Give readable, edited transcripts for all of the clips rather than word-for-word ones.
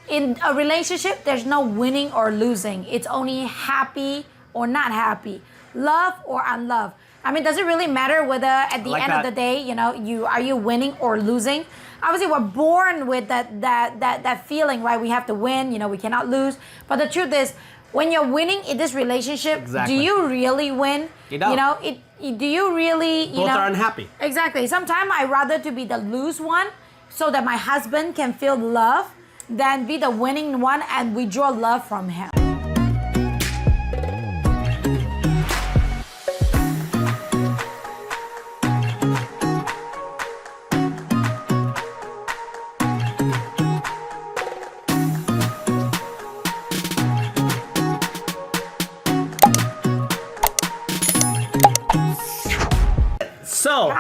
in a relationship, there's no winning or losing. It's only happy or not happy, love or unloved. I mean, does it really matter whether at the end of the day, are you winning or losing? Obviously, we're born with that feeling, right? We have to win, we cannot lose. But the truth is, when you're winning in this relationship, do you really win? You don't. Do you really, Both are unhappy. Exactly. Sometimes I'd rather to be the lose one so that my husband can feel love than be the winning one and withdraw love from him. So,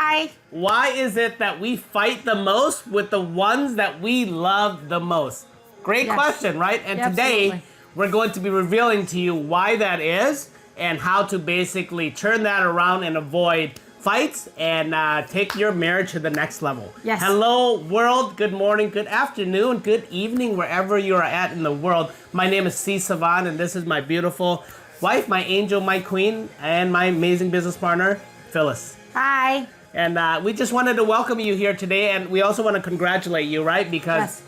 why is it that we fight the most with the ones that we love the most? Great question, right? And today, we're going to be revealing to you why that is and how to basically turn that around and avoid fights and take your marriage to the next level. Yes. Hello, world. Good morning, good afternoon, good evening, wherever you are at in the world. My name is Savanh, and this is my beautiful wife, my angel, my queen, and my amazing business partner, Phyllis. Hi. And we just wanted to welcome you here today, and we also want to congratulate you, right? Because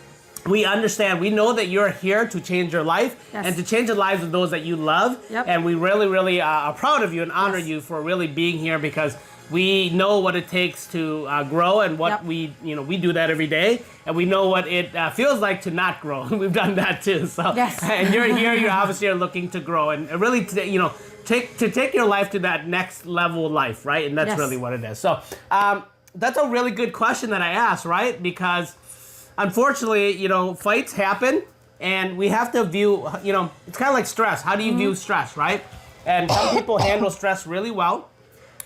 we understand, we know that you're here to change your life and to change the lives of those that you love. And we really, really are proud of you and honor you for really being here, because we know what it takes to grow and what we do that every day, and we know what it feels like to not grow. We've done that too. So, and you're here, you obviously are looking to grow and really, take your life to that next level life, right? And that's really what it is. So, that's a really good question that I asked, right? Because unfortunately, fights happen, and we have to view, it's kind of like stress. How do you view stress, right? And some people handle stress really well.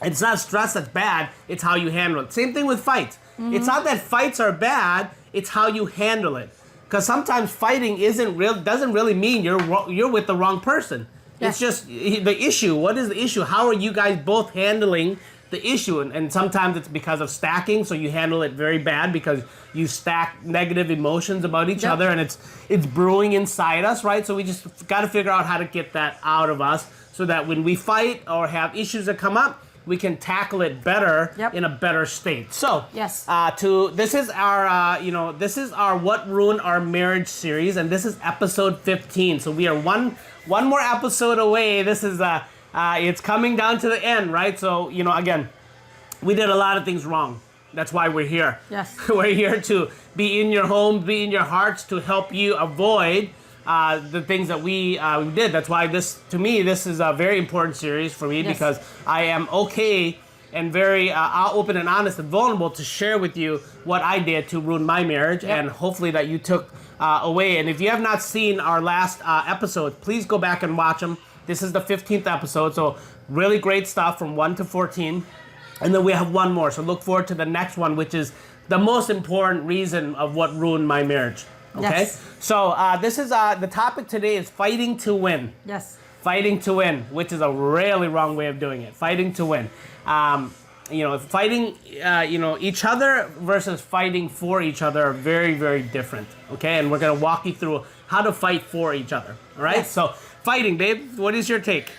It's not stress that's bad, it's how you handle it. Same thing with fights. It's not that fights are bad, it's how you handle it. Because sometimes fighting doesn't really mean you're with the wrong person. It's just the issue. What is the issue? How are you guys both handling the issue? And sometimes it's because of stacking, so you handle it very bad because you stack negative emotions about each other, and it's brewing inside us, right? So we just got to figure out how to get that out of us so that when we fight or have issues that come up, we can tackle it better in a better state. So, this is our What Ruined Our Marriage series, and this is episode 15. So we are one more episode away. This is it's coming down to the end, right? So, again, we did a lot of things wrong. That's why we're here. Yes. We're here to be in your homes, be in your hearts, to help you avoid the things that we did. That's why this is a very important series for me, because I am okay and very open and honest and vulnerable to share with you what I did to ruin my marriage, and hopefully that you took away. And if you have not seen our last episode, please go back and watch them. This is the 15th episode, so really great stuff from 1 to 14. And then we have one more, so look forward to the next one, which is the most important reason of what ruined my marriage. Okay, so this is the topic today is fighting to win. Yes. Fighting to win, which is a really wrong way of doing it. Fighting to win. Fighting, each other versus fighting for each other are very, very different. Okay, and we're gonna walk you through how to fight for each other. All right. So fighting, babe. What is your take?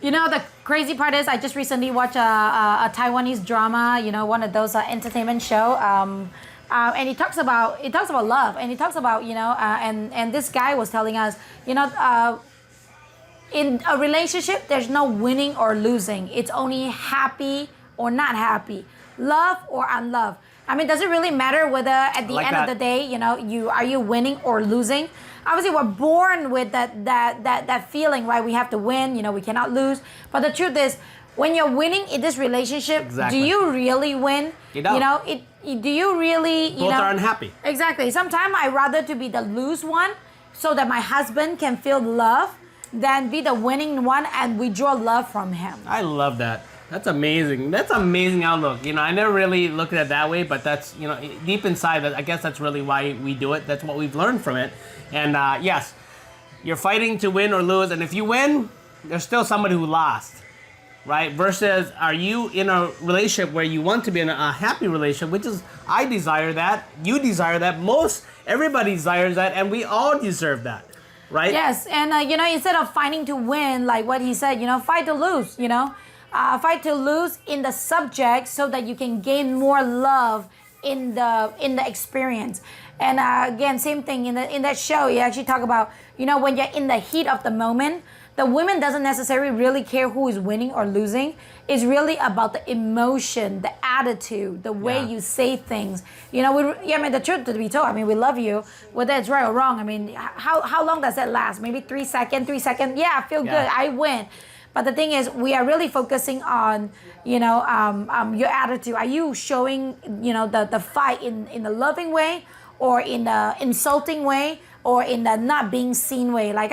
The crazy part is I just recently watched a Taiwanese drama. One of those entertainment show. And he talks about love, and he talks about and this guy was telling us in a relationship there's no winning or losing. It's only happy or not happy, love or unloved. I mean, does it really matter whether at the end of the day are you winning or losing? Obviously, we're born with that feeling, right? We have to win, we cannot lose. But the truth is, when you're winning in this relationship, do you really win? You don't. Do you really, Both are unhappy. Exactly. Sometimes I'd rather to be the lose one so that my husband can feel love than be the winning one and withdraw love from him. I love that. That's amazing. That's an amazing outlook. I never really looked at it that way, but that's, deep inside, I guess that's really why we do it. That's what we've learned from it. And yes, you're fighting to win or lose. And if you win, there's still somebody who lost. right? Versus are you in a relationship where you want to be in a happy relationship, which is, I desire that, you desire that, everybody desires that, and we all deserve that, right? Yes, and instead of fighting to win, like what he said, fight to lose, fight to lose in the subject so that you can gain more love in the experience. And again, same thing in that show. You actually talk about when you're in the heat of the moment, the women doesn't necessarily really care who is winning or losing. It's really about the emotion, the attitude, the way you say things. The truth to be told, we love you, whether it's right or wrong. How long does that last? Maybe 3 seconds, 3 seconds. Yeah, I feel good. I win. But the thing is, we are really focusing on, your attitude. Are you showing, the fight in a loving way, or in the insulting way, or in the not being seen way? Like,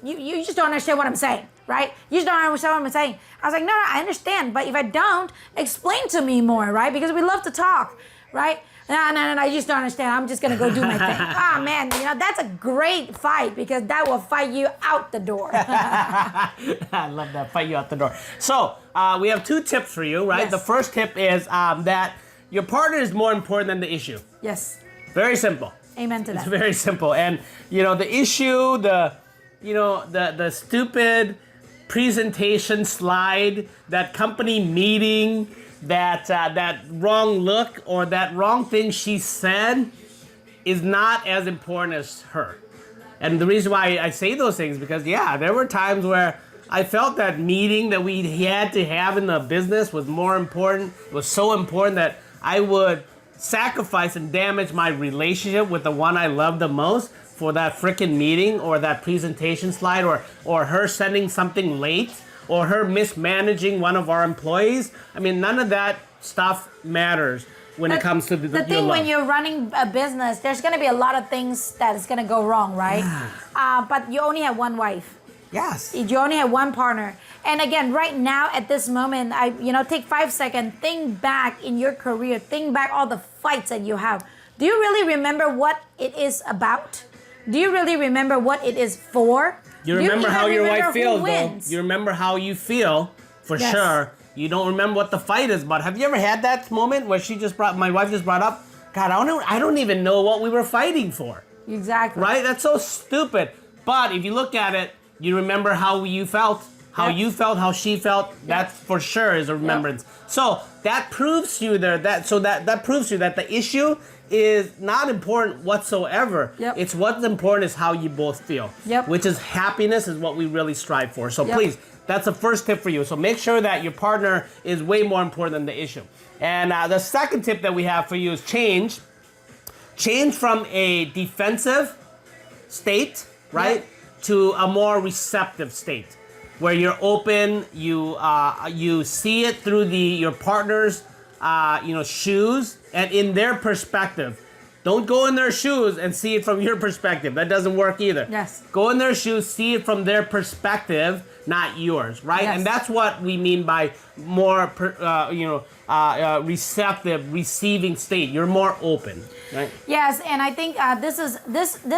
you just don't understand what I'm saying, right? You just don't understand what I'm saying. I was like, no, I understand. But if I don't, explain to me more, right? Because we love to talk, right? No, I just don't understand. I'm just going to go do my thing. Ah, man, that's a great fight, because that will fight you out the door. I love that, fight you out the door. So we have 2 tips for you, right? Yes. The first tip is that your partner is more important than the issue. Yes. Very simple. Amen to that. It's very simple. And, the issue, the stupid presentation slide, that company meeting, that wrong look or that wrong thing she said is not as important as her. And the reason why I say those things, because there were times where I felt that meeting that we had to have in the business was more important, was so important that I would sacrifice and damage my relationship with the one I love the most for that freaking meeting or that presentation slide, or her sending something late, or her mismanaging one of our employees. None of that stuff matters when it comes to the thing. When you're running a business, there's going to be a lot of things that is going to go wrong, right? But you only have one wife. Yes. You only have one partner. And again, right now at this moment, take 5 seconds, think back in your career, think back all the fights that you have. Do you really remember what it is about? Do you really remember what it is for? You remember how your wife feels, though. You remember how you feel, for sure. You don't remember what the fight is about. Have you ever had that moment where my wife just brought up, God, I don't even know what we were fighting for. Exactly. Right? That's so stupid. But if you look at it, you remember how you felt, you felt, how she felt. That for sure is a remembrance. So that proves to you that proves to you that the issue is not important whatsoever. It's what's important is how you both feel. Which is happiness is what we really strive for. So please, that's the first tip for you. So make sure that your partner is way more important than the issue. And the second tip that we have for you is change. Change from a defensive state, right, to a more receptive state, where you're open, you see it through your partner's shoes and in their perspective. Don't go in their shoes and see it from your perspective. That doesn't work either. Yes. Go in their shoes, see it from their perspective, not yours, right? Yes. And that's what we mean by more, receptive, receiving state. You're more open, right? Yes, and I think this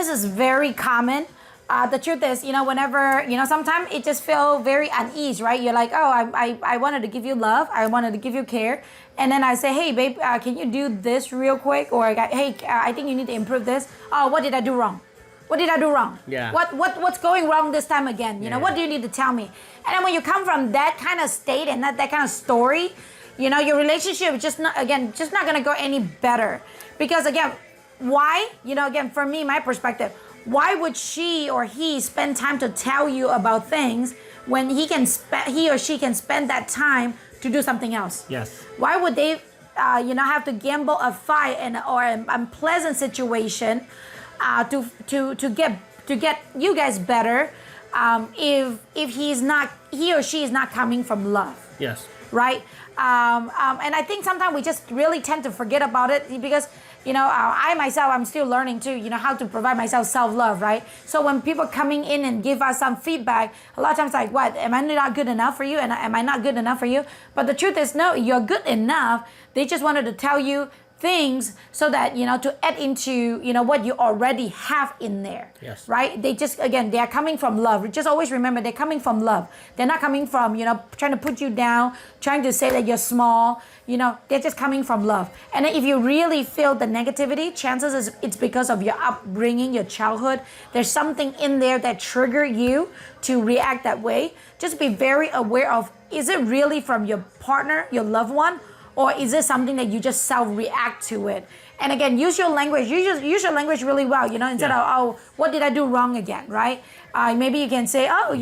is very common. The truth is, whenever, sometimes it just feels very unease, right? You're like, oh, I wanted to give you love. I wanted to give you care. And then I say, hey, babe, can you do this real quick? Or, hey, I think you need to improve this. Oh, what did I do wrong? What did I do wrong? Yeah. What's going wrong this time again? What do you need to tell me? And then when you come from that kind of state and that kind of story, your relationship is just not going to go any better. Because, again, why? Again, for me, my perspective, why would she or he spend time to tell you about things when he or she can spend that time to do something else? Yes. Why would they, have to gamble a fight or an unpleasant situation to get you guys better if he or she is not coming from love? Yes. Right. And I think sometimes we just really tend to forget about it because. I myself, I'm still learning too, how to provide myself self-love, right? So when people coming in and give us some feedback, a lot of times like, what, am I not good enough for you? And am I not good enough for you? But the truth is, no, you're good enough. They just wanted to tell you things so that, to add into, what you already have in there. Yes. Right? They just, again, they are coming from love. Just always remember, they're coming from love. They're not coming from, trying to put you down, trying to say that you're small. They're just coming from love. And if you really feel the negativity, chances is it's because of your upbringing, your childhood. There's something in there that triggered you to react that way. Just be very aware of, is it really from your partner, your loved one, or is it something that you just self-react to it? And again, use your language. Use your language really well, instead of, oh, what did I do wrong again, right? Maybe you can say, oh,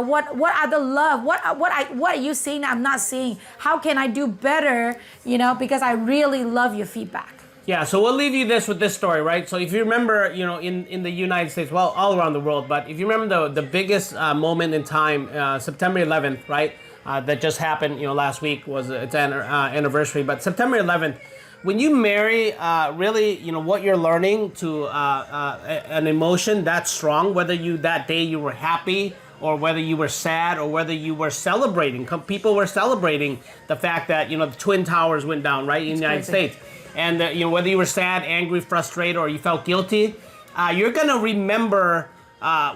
what are the love? What are you seeing that I'm not seeing? How can I do better, because I really love your feedback. Yeah, so we'll leave you with this story, right? So if you remember, in the United States, well, all around the world, but if you remember the biggest moment in time, September 11th, right? That just happened, last week was its anniversary. But September 11th, when you marry, really, what you're learning to an emotion that strong, whether that day you were happy or whether you were sad or whether you were celebrating. People were celebrating the fact that, the Twin Towers went down, right, in the United States. And, whether you were sad, angry, frustrated, or you felt guilty, you're going to remember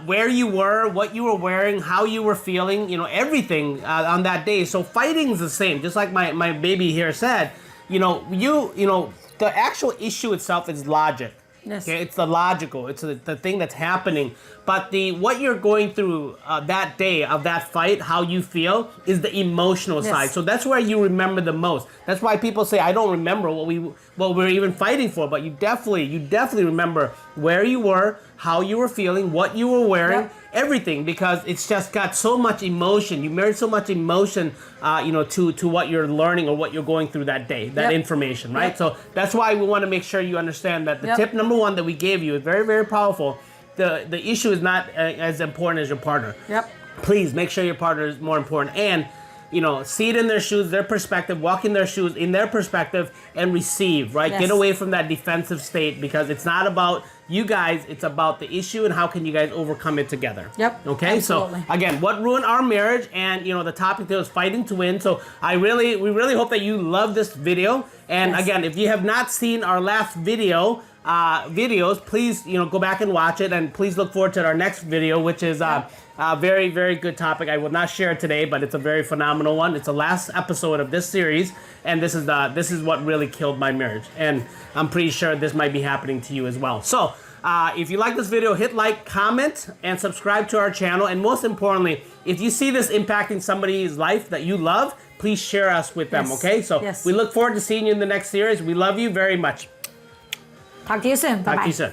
where you were, what you were wearing, how you were feeling, everything on that day. So fighting's the same. Just like my baby here said, the actual issue itself is logic. Yes. Okay, it's the logical. It's the thing that's happening. But what you're going through that day of that fight, how you feel, is the emotional side. So that's where you remember the most. That's why people say, I don't remember what we're even fighting for. But you definitely remember where you were, how you were feeling, what you were wearing, everything, because it's just got so much emotion. You married so much emotion, to what you're learning or what you're going through that day, that information, right? So that's why we want to make sure you understand that the tip number one that we gave you is very, very powerful. The issue is not as important as your partner. Please make sure your partner is more important. And, see it in their shoes, their perspective, walk in their shoes, in their perspective, and receive, right? Get away from that defensive state, because it's not about you guys, it's about the issue and how can you guys overcome it together. Okay, absolutely. So again, what ruined our marriage, and the topic there was fighting to win. So we really hope that you love this video. And again, if you have not seen our last videos, please go back and watch it, and please look forward to our next video, which is a very, very good topic. I will not share it today, but it's a very phenomenal one. It's the last episode of this series, and this is what really killed my marriage, and I'm pretty sure this might be happening to you as well. So if you like this video, hit like, comment, and subscribe to our channel. And most importantly, if you see this impacting somebody's life that you love, please share us with them. Okay, so we look forward to seeing you in the next series. We love you very much. Talk to you soon. Bye-bye. Talk to you soon.